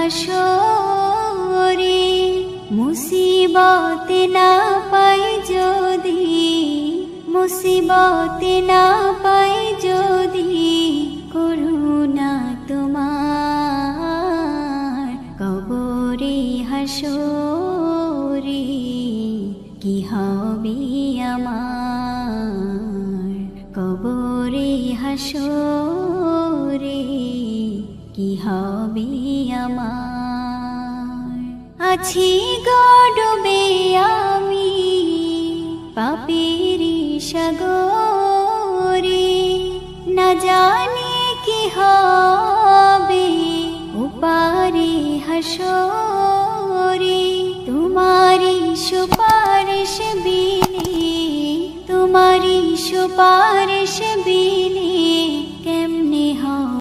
হাসরে মুসিবত না পাই যদি, মুসিবত না পাই যদি করুণা তোমার কবরে হাসরে কি হবে আমার, কবরে হাসরে কি হবে আমার। আছি গডবে আমি পাপেরি সাগরে, না জানি কি হবে ওপারে হাসরে। তোমারি সুপারিশ বিনে, তোমারি সুপারিশ বিনে